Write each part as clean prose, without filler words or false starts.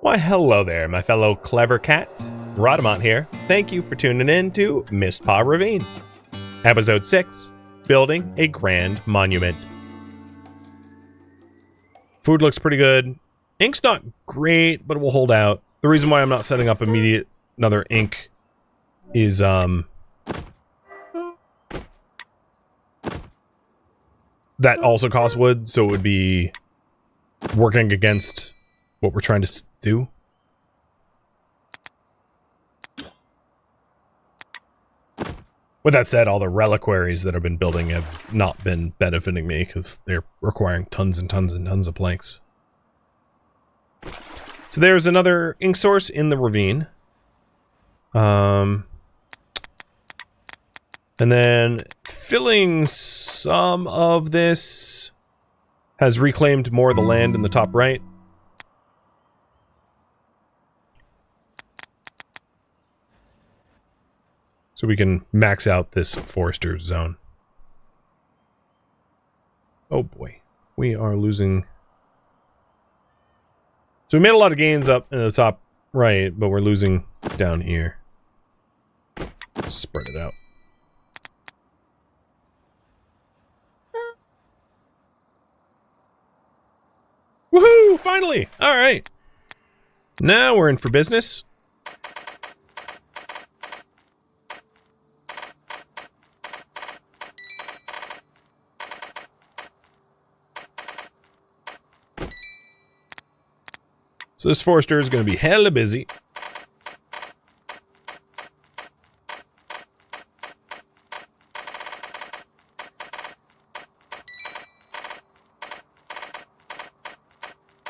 Why, hello there, my fellow clever cats. Rodamont here. Thank you for tuning in to Mistpaw Ravine. Episode 6, Building a Grand Monument. Food looks pretty good. Ink's not great, but it will hold out. The reason why I'm not setting up another ink is, that also costs wood, so it would be working against what we're trying to do. With that said, all the reliquaries that I've been building have not been benefiting me because they're requiring tons and tons and tons of planks. So there's another ink source in the ravine. And then filling some of this has reclaimed more of the land in the top right. So we can max out this forester zone. Oh boy, we are losing. So we made a lot of gains up in the top right, but we're losing down here. Spread it out. Woohoo! Finally! Alright. Now we're in for business. So this forester is going to be hella busy.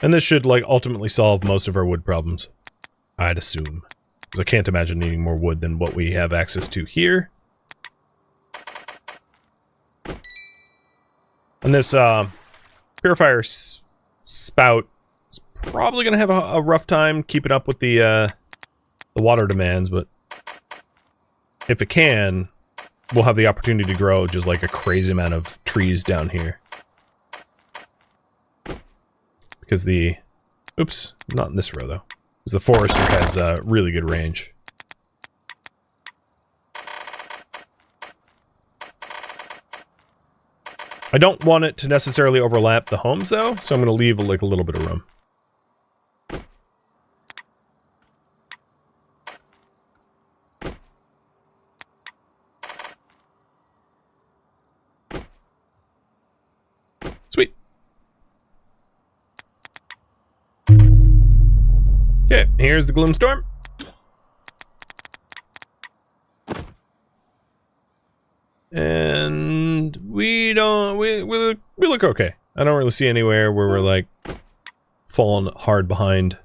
And this should, like, ultimately solve most of our wood problems, I'd assume. Because I can't imagine needing more wood than what we have access to here. And this, purifier spout is probably going to have a rough time keeping up with the water demands, but if it can, we'll have the opportunity to grow just, like, a crazy amount of trees down here. Because the... Oops, not in this row, though. Because the forester has really good range. I don't want it to necessarily overlap the homes, though, so I'm going to leave, like, a little bit of room. Sweet. Okay, here's the Gloom storm. And we look okay. I don't really see anywhere where we're like falling hard behind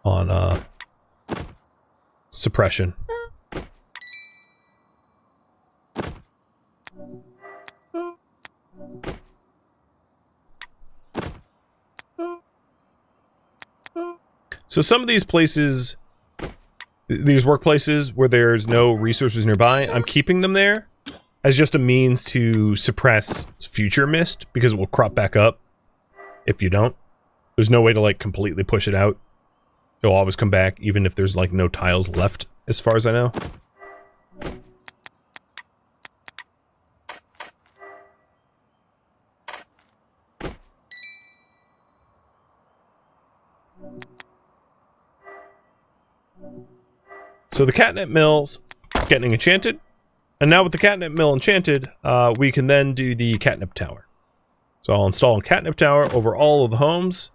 on suppression. So some of these places, these workplaces where there's no resources nearby, I'm keeping them there as just a means to suppress future mist, because it will crop back up if you don't. There's no way to, like, completely push it out. It'll always come back, even if there's, like, no tiles left, as far as I know. So the catnip mill's getting enchanted, and now with the catnip mill enchanted, we can then do the catnip tower. So I'll install a catnip tower over all of the homes,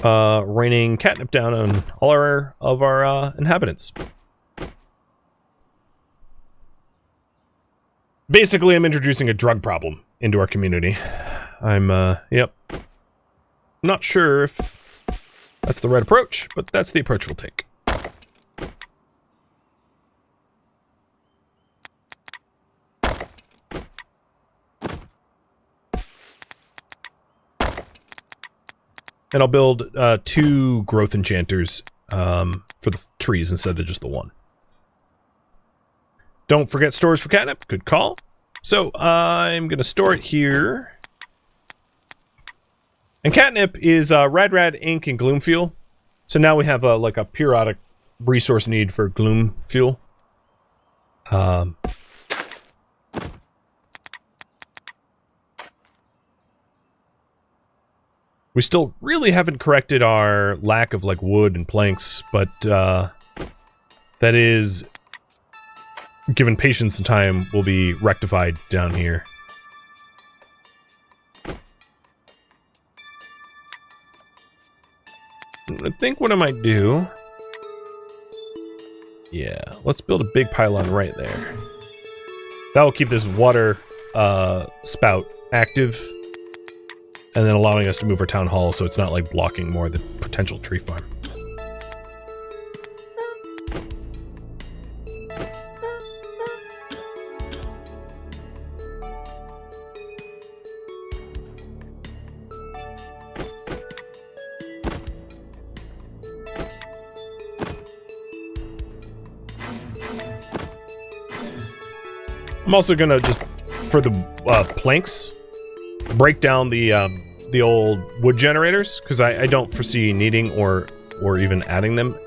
raining catnip down on all of our inhabitants. Basically, I'm introducing a drug problem into our community. Yep. Not sure if that's the right approach, but that's the approach we'll take. And I'll build 2 growth enchanters for the trees instead of just the 1. Don't forget storage for catnip. Good call. So I'm going to store it here. And catnip is rad ink and gloom fuel. So now we have like a periodic resource need for Gloom fuel. We still really haven't corrected our lack of like wood and planks, but that is, given patience and time, will be rectified down here. I think what I might do... Yeah, let's build a big pylon right there. That will keep this water spout active, and then allowing us to move our town hall so it's not like blocking more of the potential tree farm. I'm also gonna just, for the planks, break down the old wood generators, because I don't foresee needing or even adding them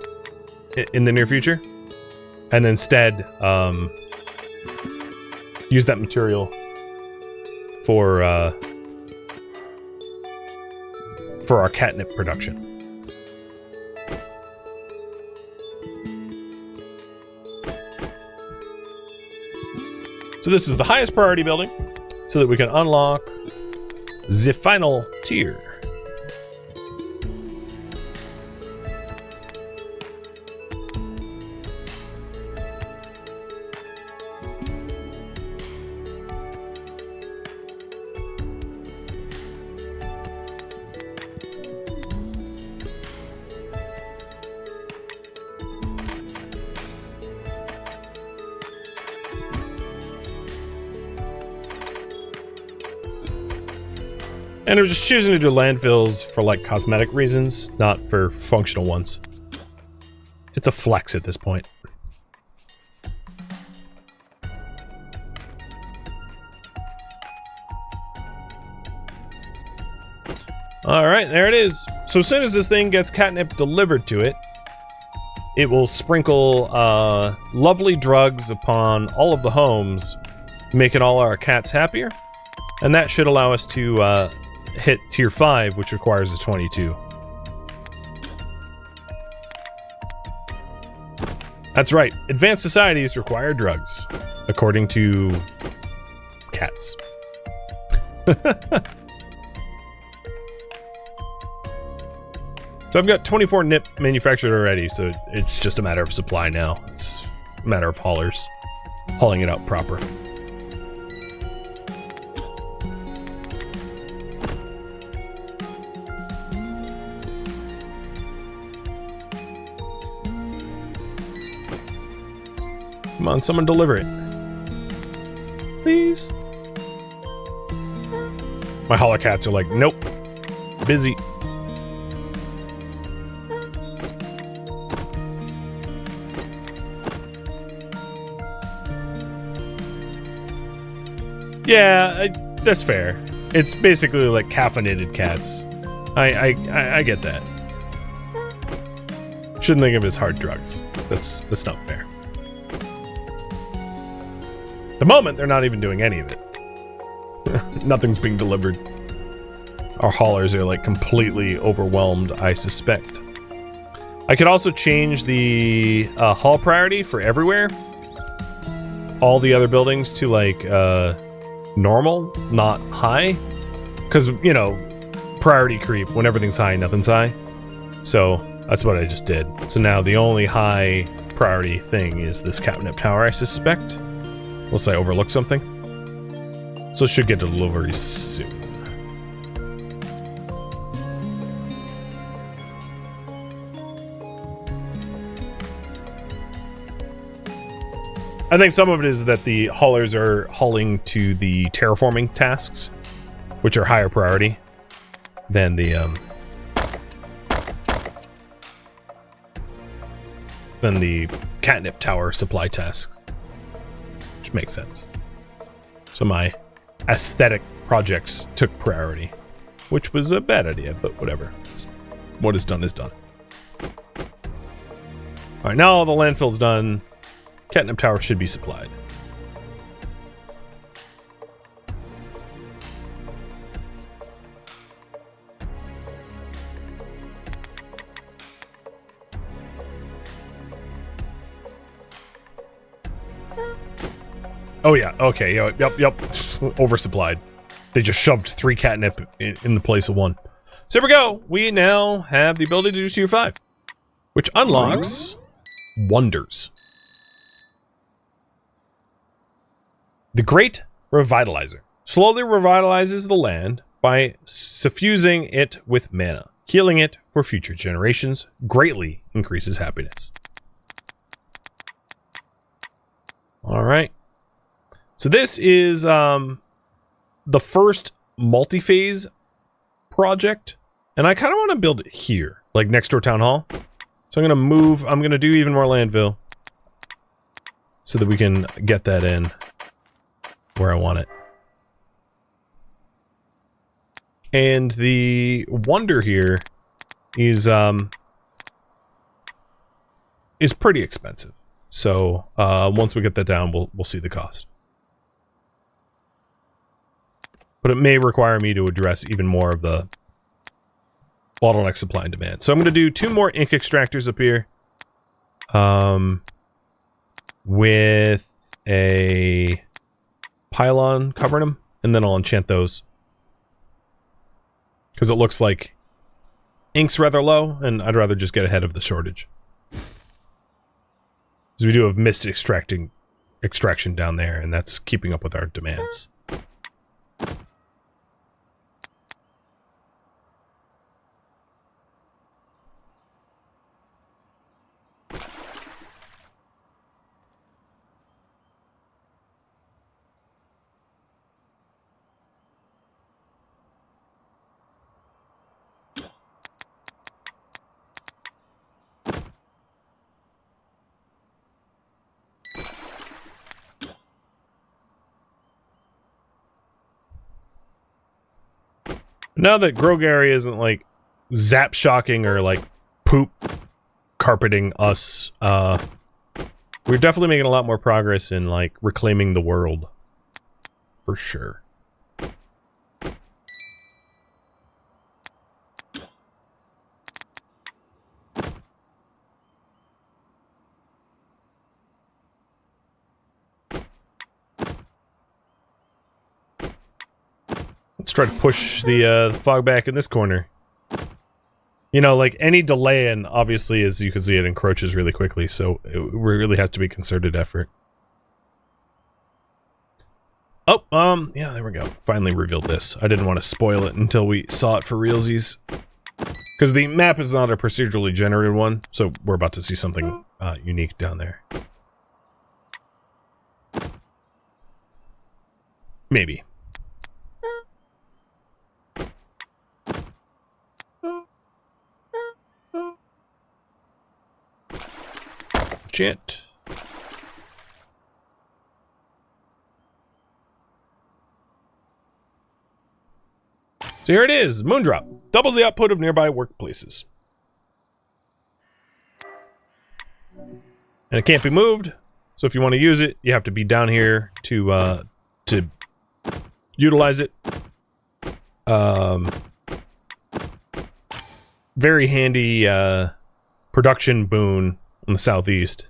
in the near future, and instead use that material for our catnip production. So this is the highest priority building, so that we can unlock the final tier. And I'm just choosing to do landfills for like cosmetic reasons, not for functional ones. It's a flex at this point. Alright, there it is. So as soon as this thing gets catnip delivered to it, it will sprinkle lovely drugs upon all of the homes, making all our cats happier. And that should allow us to hit tier 5, which requires a 22. That's right, advanced societies require drugs, according to cats. So I've got 24 nip manufactured already, so it's just a matter of supply now. It's a matter of haulers hauling it out proper. Come on, someone deliver it. Please. My hauler cats are like, nope. Busy. Yeah, that's fair. It's basically like caffeinated cats. I get that. Shouldn't think of it as hard drugs. That's not fair. At the moment, they're not even doing any of it. Nothing's being delivered. Our haulers are like completely overwhelmed, I suspect. I could also change the haul priority for everywhere. All the other buildings to like normal, not high. Because, you know, priority creep. When everything's high, nothing's high. So that's what I just did. So now the only high priority thing is this Catnip tower, I suspect. Unless I overlook something. So it should get delivery soon. I think some of it is that the haulers are hauling to the terraforming tasks, which are higher priority than the Catnip tower supply tasks. Which makes sense. So my aesthetic projects took priority, which was a bad idea, but whatever. What is done is done. Alright, now all the landfill's done. Catnip Tower should be supplied. Oh yeah, okay, yep. Oversupplied. They just shoved 3 catnip in the place of 1. So here we go. We now have the ability to do Tier 5, which unlocks wonders. The Great Revitalizer slowly revitalizes the land by suffusing it with mana. Healing it for future generations greatly increases happiness. Alright. So this is the first multi-phase project, and I kind of want to build it here, like next door town hall. So I'm going to do even more landfill so that we can get that in where I want it. And the wonder here is pretty expensive. So once we get that down, we'll see the cost. But it may require me to address even more of the bottleneck supply and demand. So I'm going to do 2 more ink extractors up here. With a pylon covering them. And then I'll enchant those. Because it looks like ink's rather low, and I'd rather just get ahead of the shortage. Because we do have mist extraction down there, and that's keeping up with our demands. Now that Grogary isn't like zap shocking or like poop carpeting us, we're definitely making a lot more progress in like reclaiming the world. For sure. Let's try to push the fog back in this corner. You know, like any delay in, obviously, as you can see, it encroaches really quickly, so it really has to be a concerted effort. Oh, yeah, there we go. Finally revealed this. I didn't want to spoil it until we saw it for realsies. Because the map is not a procedurally generated one, so we're about to see something unique down there. Maybe. Shit. So here it is, Moondrop. Doubles the output of nearby workplaces. And it can't be moved, so if you want to use it, you have to be down here to utilize it. Very handy production boon on the southeast.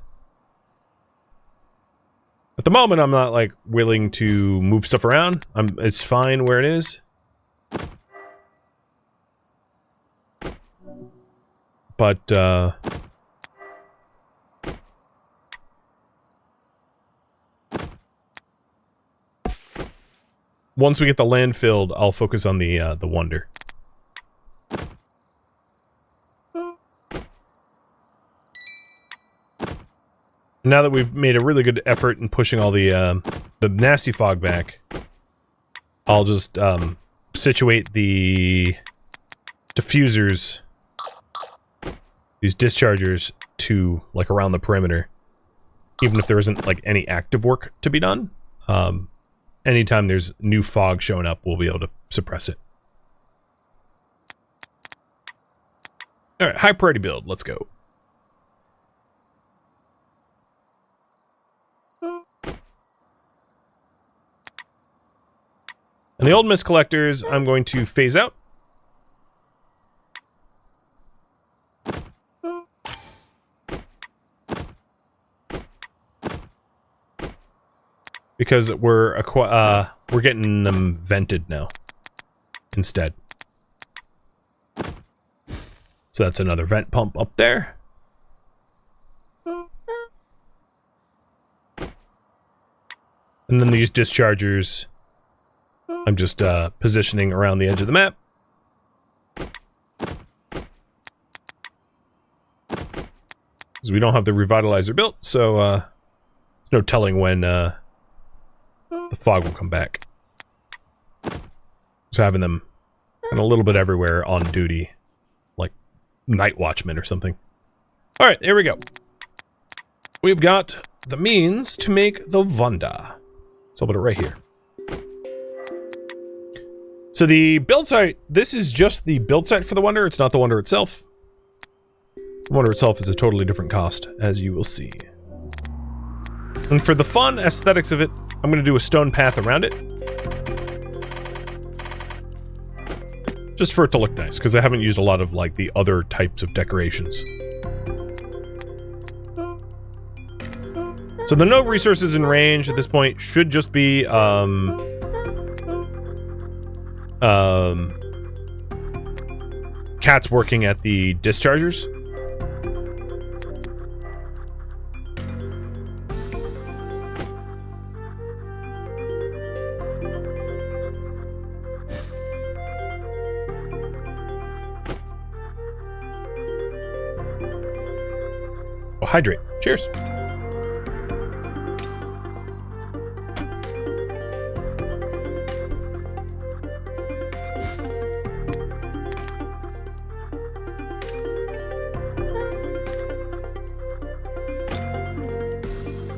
At the moment, I'm not like willing to move stuff around. It's fine where it is. But once we get the land filled, I'll focus on the wonder. Now that we've made a really good effort in pushing all the nasty fog back, I'll just situate the diffusers, these dischargers, to like around the perimeter, even if there isn't like any active work to be done. Anytime there's new fog showing up, we'll be able to suppress it. All right, high priority build. Let's go. And the old mist collectors, I'm going to phase out. Because we're getting them vented now instead. So that's another vent pump up there. And then these dischargers, I'm just positioning around the edge of the map. Because we don't have the revitalizer built, so there's no telling when the fog will come back. Just having them kind of a little bit everywhere on duty, like night watchmen or something. Alright, here we go. We've got the means to make the Wanda. So I'll put it right here. So the build site, this is just the build site for the Wonder, it's not the Wonder itself. The Wonder itself is a totally different cost, as you will see. And for the fun aesthetics of it, I'm going to do a stone path around it. Just for it to look nice, because I haven't used a lot of, like, the other types of decorations. So the no resources in range at this point should just be, cats working at the dischargers. Oh, hydrate. Cheers.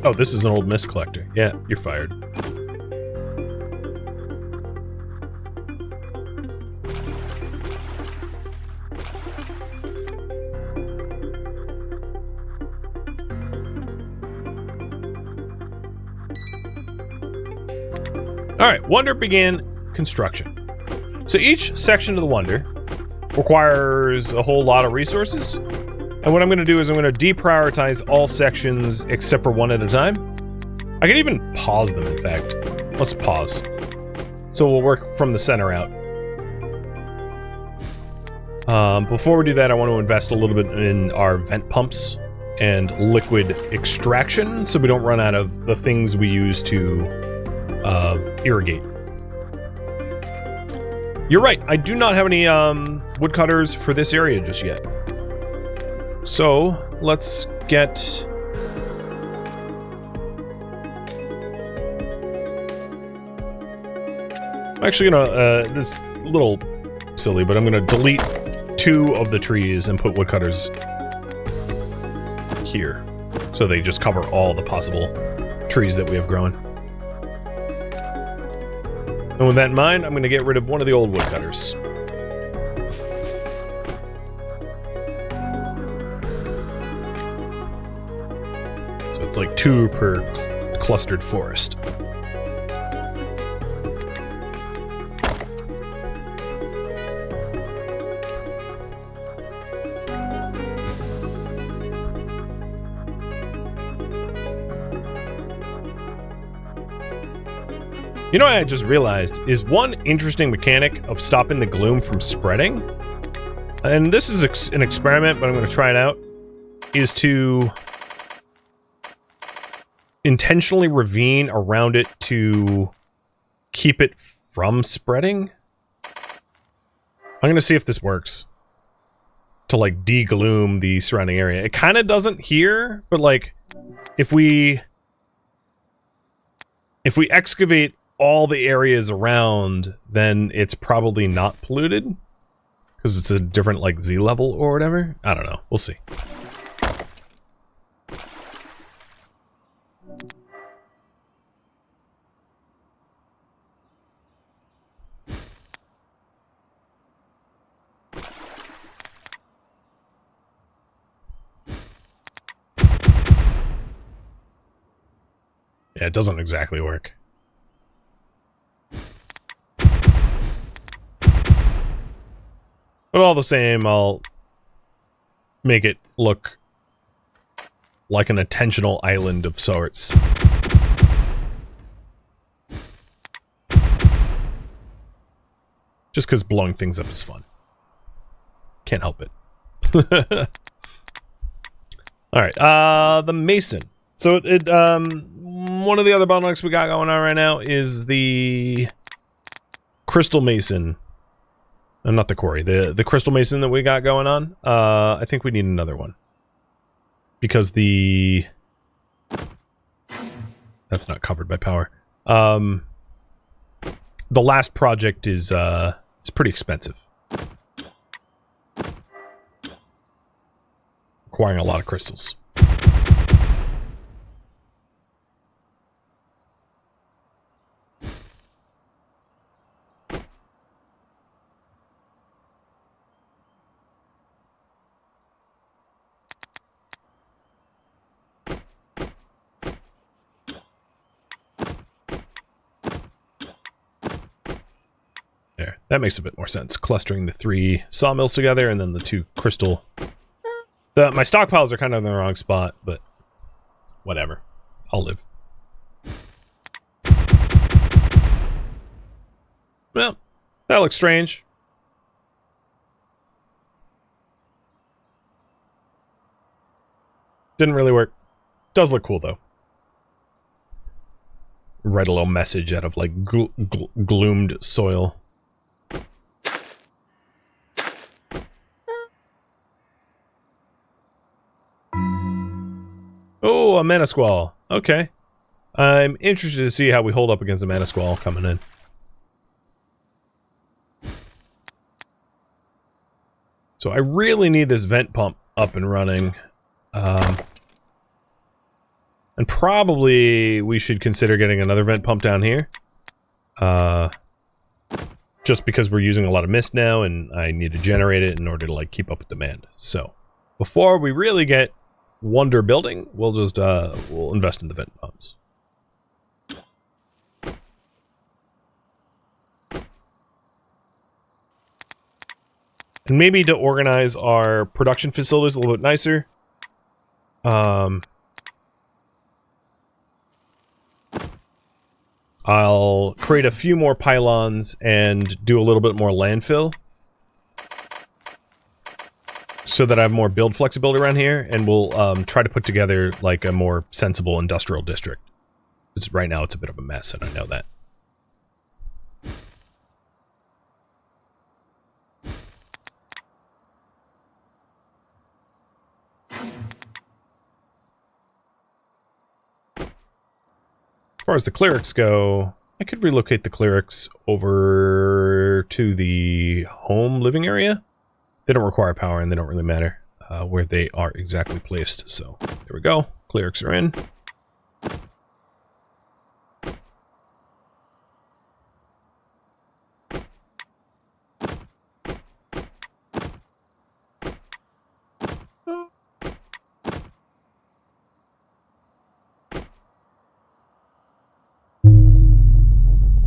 Oh, this is an old mist collector. Yeah, you're fired. Alright, Wonder began construction. So each section of the Wonder requires a whole lot of resources. And what I'm going to do is I'm going to deprioritize all sections except for one at a time. I can even pause them, in fact. Let's pause. So we'll work from the center out. Before we do that, I want to invest a little bit in our vent pumps and liquid extraction so we don't run out of the things we use to irrigate. You're right, I do not have any woodcutters for this area just yet. So, let's get... I'm actually gonna, this is a little silly, but I'm gonna delete 2 of the trees and put woodcutters here. So they just cover all the possible trees that we have growing. And with that in mind, I'm gonna get rid of one of the old woodcutters. It's like 2 per clustered forest. You know what I just realized is one interesting mechanic of stopping the gloom from spreading, and this is an experiment, but I'm going to try it out, is to intentionally ravine around it to keep it from spreading. I'm going to see if this works. To, like, de-gloom the surrounding area. It kind of doesn't here, but, like, if we excavate all the areas around, then it's probably not polluted. Because it's a different, like, Z level or whatever. I don't know. We'll see. Yeah, it doesn't exactly work. But all the same, I'll make it look like an attentional island of sorts. Just because blowing things up is fun. Can't help it. Alright, the mason. So one of the other bottlenecks we got going on right now is the crystal mason. Not the quarry, the crystal mason that we got going on. I think we need another one. Because that's not covered by power. The last project is, it's pretty expensive. Requiring a lot of crystals. There, that makes a bit more sense. Clustering the 3 sawmills together and then the 2 crystal. My stockpiles are kind of in the wrong spot, but whatever. I'll live. Well, that looks strange. Didn't really work. Does look cool, though. Write a little message out of, like, gloomed soil. Oh, a mana squall. Okay. I'm interested to see how we hold up against a mana squall coming in. So I really need this vent pump up and running. And probably we should consider getting another vent pump down here. Just because we're using a lot of mist now and I need to generate it in order to, like, keep up with demand. So, before we really get wonder building, we'll just, we'll invest in the vent pumps. And maybe to organize our production facilities a little bit nicer. I'll create a few more pylons and do a little bit more landfill. So that I have more build flexibility around here, and we'll try to put together, like, a more sensible industrial district. Because right now it's a bit of a mess, and I know that. As far as the clerics go, I could relocate the clerics over to the home living area. They don't require power, and they don't really matter where they are exactly placed. So, there we go. Clerics are in.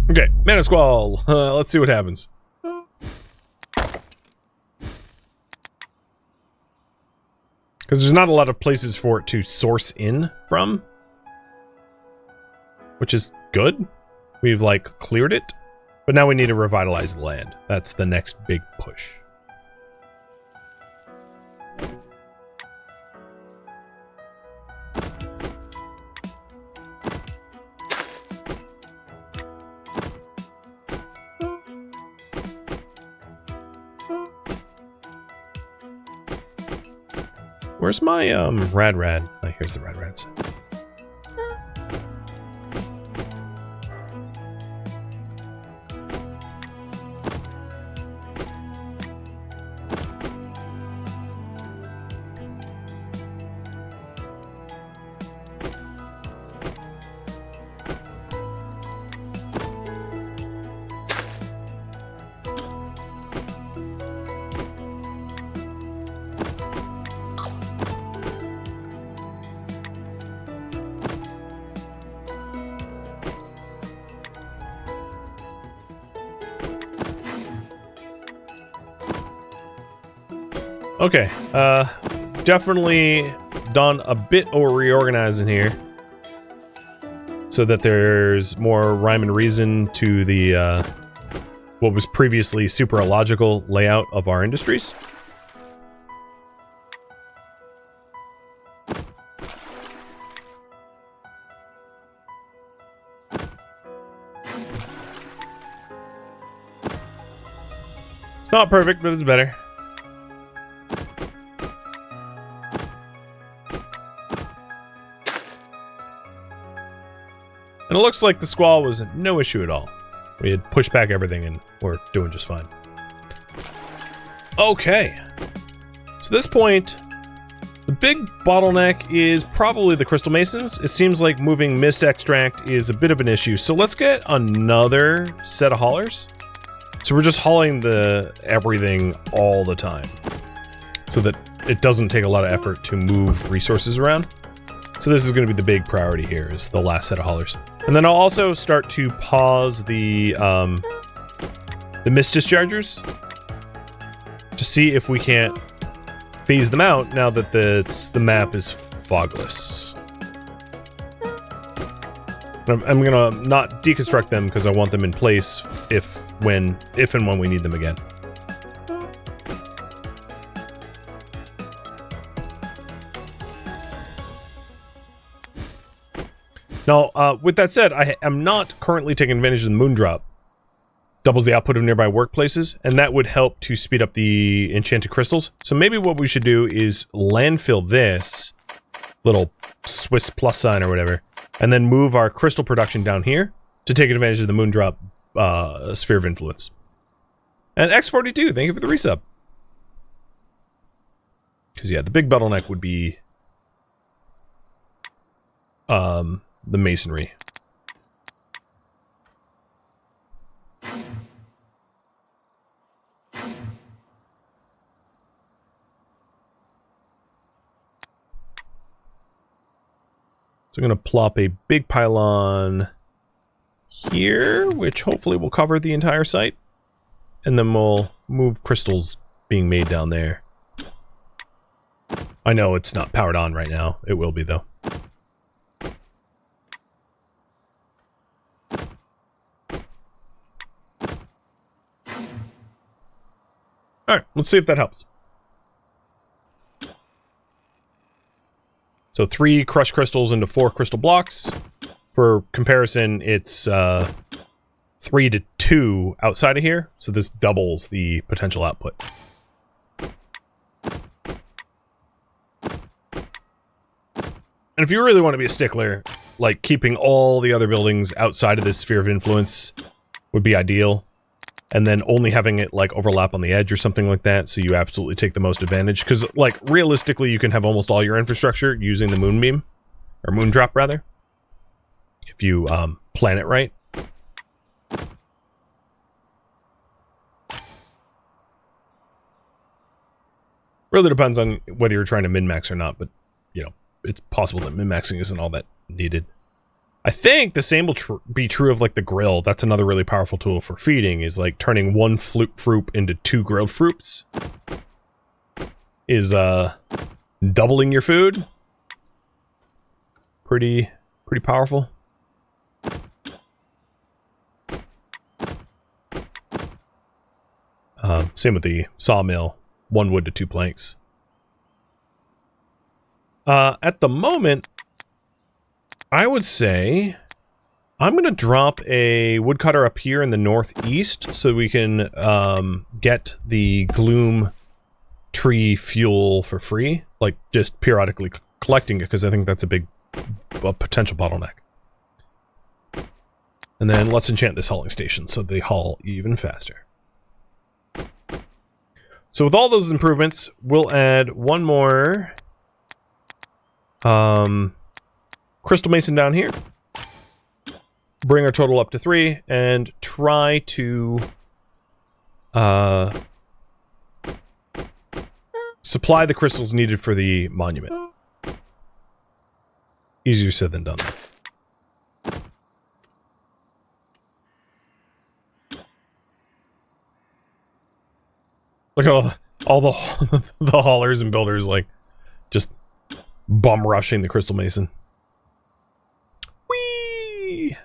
Okay, mana squall. Let's see what happens. Because there's not a lot of places for it to source in from. Which is good. We've, like, cleared it. But now we need to revitalize the land. That's the next big push. Where's my, rad? Oh, here's the rads. Okay, definitely done a bit of reorganizing here, so that there's more rhyme and reason to the what was previously super illogical layout of our industries. It's not perfect, but it's better. And it looks like the squall was no issue at all. We had pushed back everything and we're doing just fine. Okay. So at this point, the big bottleneck is probably the crystal masons. It seems like moving mist extract is a bit of an issue. So let's get another set of haulers. So we're just hauling everything all the time, so that it doesn't take a lot of effort to move resources around. So this is going to be the big priority here, is the last set of haulers. And then I'll also start to pause the mist dischargers to see if we can't phase them out now that the map is fogless. I'm gonna not deconstruct them because I want them in place if and when we need them again. Now, with that said, I am not currently taking advantage of the moon drop. Doubles the output of nearby workplaces, and that would help to speed up the enchanted crystals. So maybe what we should do is landfill this little Swiss plus sign or whatever, and then move our crystal production down here to take advantage of the moon drop sphere of influence. And X42, thank you for the resub. Because yeah, the big bottleneck would be the masonry. So I'm going to plop a big pylon here, which hopefully will cover the entire site. And then we'll move crystals being made down there. I know it's not powered on right now. It will be, though. Alright, let's see if that helps. So 3 crushed crystals into 4 crystal blocks. For comparison, it's 3 to 2 outside of here, so this doubles the potential output. And if you really want to be a stickler, like keeping all the other buildings outside of this sphere of influence would be ideal. And then only having it, like, overlap on the edge or something like that, so you absolutely take the most advantage. Because, like, realistically, you can have almost all your infrastructure using the moonbeam. Or moondrop, rather. If you, plan it right. Really depends on whether you're trying to min-max or not, but, you know, it's possible that min-maxing isn't all that needed. I think the same will be true of, like, the grill. That's another really powerful tool for feeding, is, like, turning one fruit into 2 grilled fruits. Is, doubling your food. Pretty powerful. Same with the sawmill. 1 wood to 2 planks. At the moment, I would say I'm going to drop a woodcutter up here in the northeast so we can get the Gloom tree fuel for free. Like, just periodically collecting it, because I think that's a potential bottleneck. And then let's enchant this hauling station so they haul even faster. So with all those improvements, we'll add one more crystal mason down here, bring our total up to 3, and try to supply the crystals needed for the monument. Easier said than done. Look at All the the haulers and builders like just bum rushing the crystal mason. Whee!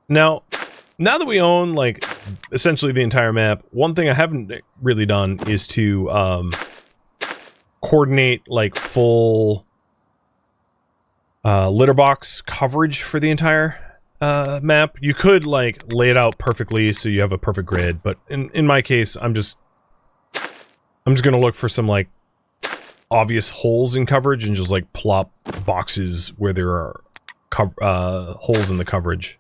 Now that we own like essentially the entire map, one thing I haven't really done is to coordinate like full litter box coverage for the entire map. You could like lay it out perfectly so you have a perfect grid, but in my case, I'm just gonna look for some like obvious holes in coverage and just like plop boxes where there are holes in the coverage,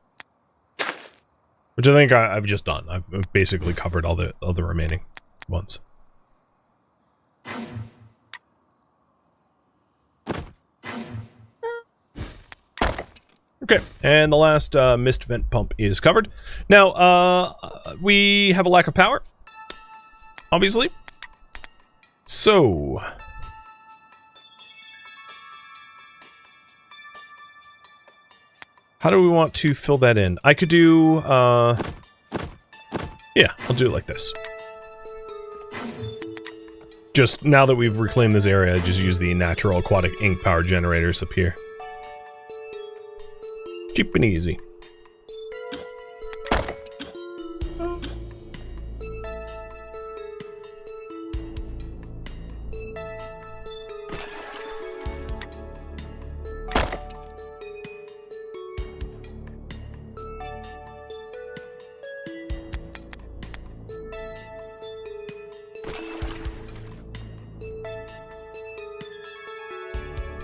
which I think I've just done. I've basically covered all the remaining ones. Okay, and the last mist vent pump is covered. Now, we have a lack of power, obviously. So, how do we want to fill that in? I could do, yeah, I'll do it like this. Just now that we've reclaimed this area, just use the natural aquatic ink power generators up here. Cheap and easy.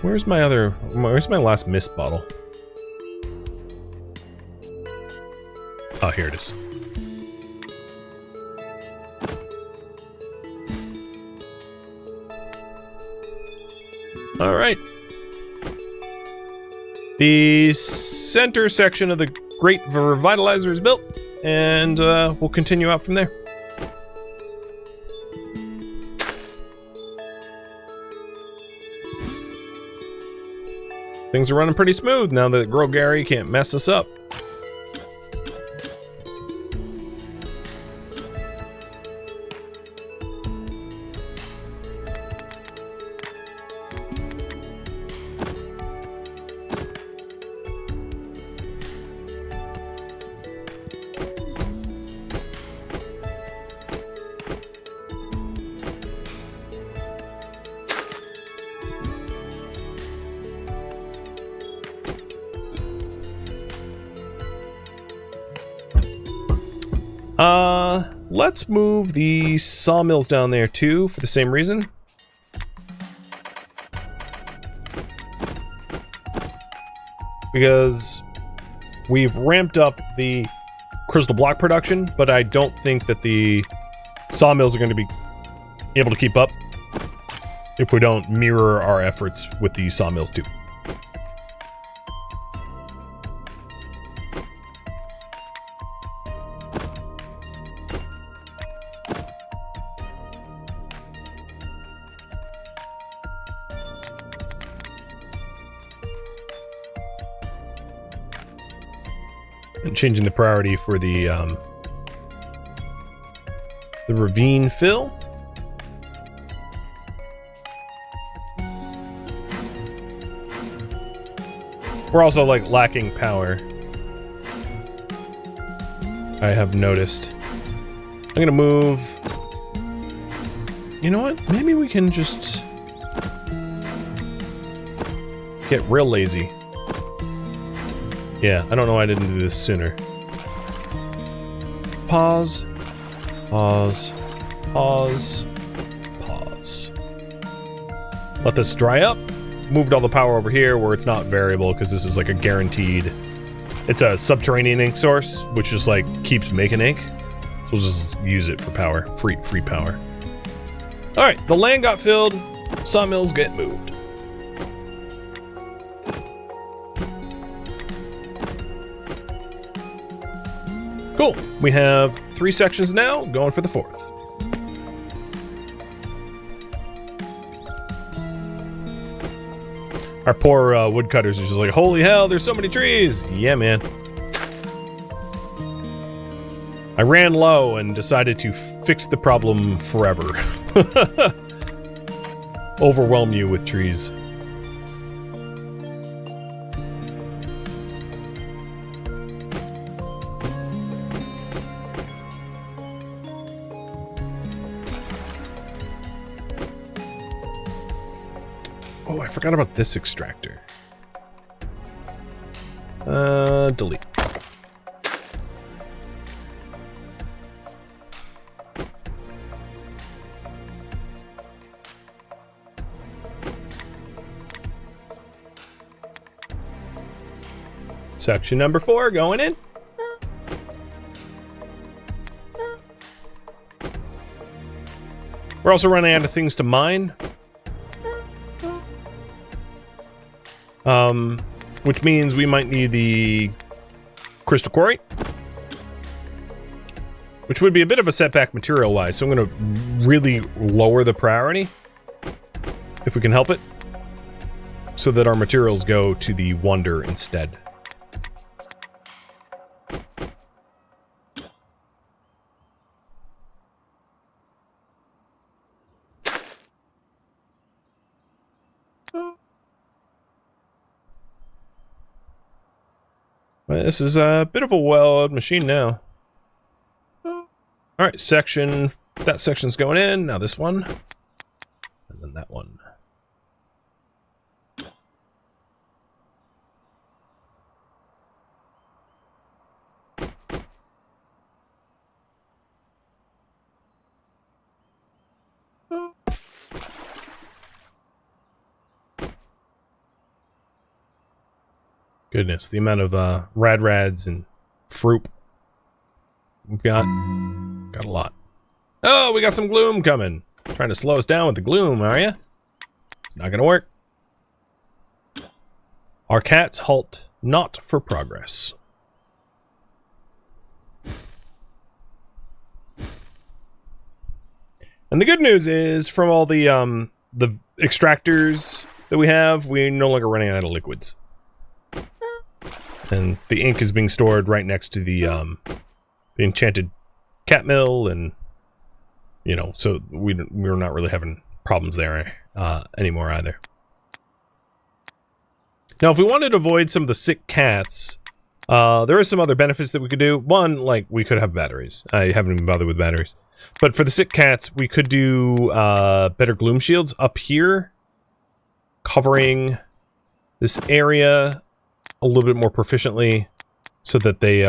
Where's my last mist bottle? Oh, here it is. All right. The center section of the Great Revitalizer is built, and we'll continue out from there. Things are running pretty smooth now that Girl Gary can't mess us up. Let's move the sawmills down there too, for the same reason. Because we've ramped up the crystal block production, but I don't think that the sawmills are going to be able to keep up if we don't mirror our efforts with the sawmills too. And changing the priority for the ravine fill. We're also like lacking power, I have noticed. I'm gonna move. You know what? Maybe we can just get real lazy. Yeah, I don't know why I didn't do this sooner. Pause. Pause. Pause. Pause. Let this dry up. Moved all the power over here where it's not variable because this is like a guaranteed. It's a subterranean ink source, which just like keeps making ink. So we'll just use it for power. Free power. Alright, the land got filled. Sawmills get moved. Cool. We have 3 sections now, going for the 4th. Our poor woodcutters are just like, holy hell, there's so many trees! Yeah, man. I ran low and decided to fix the problem forever. Overwhelm you with trees. Oh, I forgot about this extractor. Delete. Section number 4 going in. We're also running out of things to mine. Which means we might need the crystal quarry, which would be a bit of a setback material-wise, so I'm going to really lower the priority, if we can help it, so that our materials go to the Wonder instead. This is a bit of a well-oiled machine now. Alright, section... That section's going in, now this one. And then that one. Goodness, the amount of rads and fruit we've got a lot. Oh, we got some gloom coming. Trying to slow us down with the gloom, are you? It's not gonna work. Our cats halt not for progress. And the good news is, from all the extractors that we have, we're no longer running out of liquids. And the ink is being stored right next to the enchanted cat mill, and you know, so we're not really having problems there anymore either. Now, if we wanted to avoid some of the sick cats, there are some other benefits that we could do. One, like, we could have batteries. I haven't even bothered with batteries. But for the sick cats, we could do better gloom shields up here, covering this area a little bit more proficiently, so that they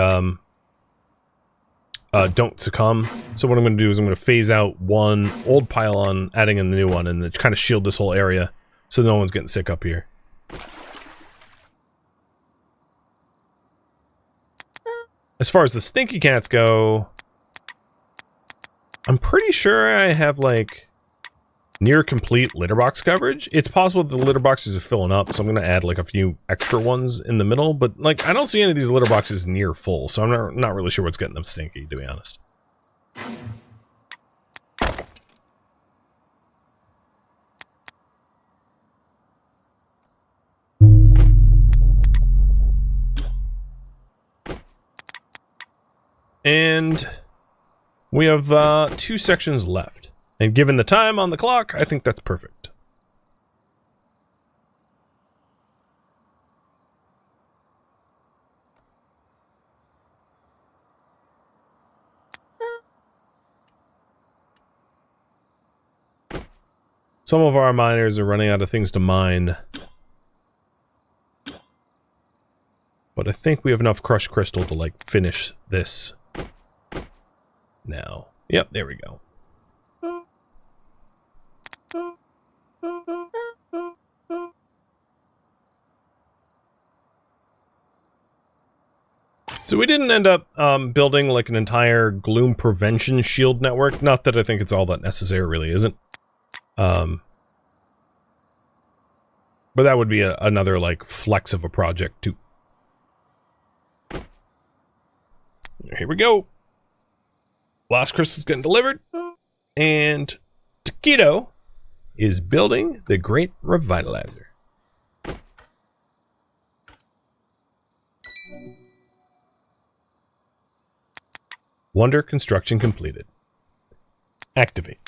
don't succumb. So what I'm going to do is I'm going to phase out one old pylon, adding in the new one, and then kind of shield this whole area so no one's getting sick up here. As far as the stinky cats go, I'm pretty sure I have, like, near complete litter box coverage. It's possible that the litter boxes are filling up, so I'm going to add, like, a few extra ones in the middle. But, like, I don't see any of these litter boxes near full, so I'm not really sure what's getting them stinky, to be honest. And we have 2 sections left. And given the time on the clock, I think that's perfect. Some of our miners are running out of things to mine. But I think we have enough crushed crystal to, like, finish this now. Yep, there we go. So we didn't end up building, like, an entire gloom prevention shield network. Not that I think it's all that necessary, it really isn't. But that would be another, like, flex of a project, too. Here we go. Last crystal's getting delivered. And Taquito is building the Great Revitalizer. Wonder construction completed. Activate.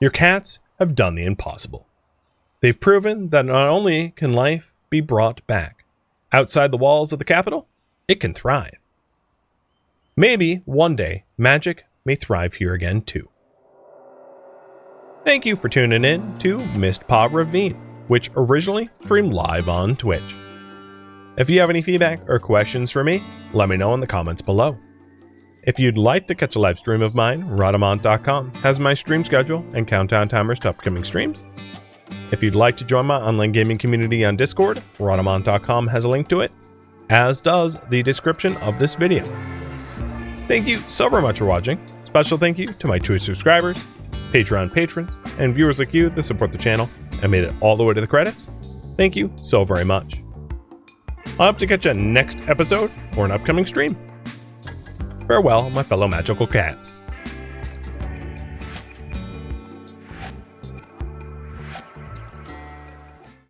Your cats have done the impossible. They've proven that not only can life be brought back outside the walls of the capital, it can thrive. Maybe one day magic may thrive here again too. Thank you for tuning in to Mistpaw Ravine, which originally streamed live on Twitch. If you have any feedback or questions for me, let me know in the comments below. If you'd like to catch a live stream of mine, Rhodamont.com has my stream schedule and countdown timers to upcoming streams. If you'd like to join my online gaming community on Discord, Rhodamont.com has a link to it, as does the description of this video. Thank you so very much for watching. Special thank you to my Twitch subscribers, Patreon patrons, and viewers like you that support the channel and made it all the way to the credits. Thank you so very much. I hope to catch you next episode or an upcoming stream. Farewell, my fellow magical cats.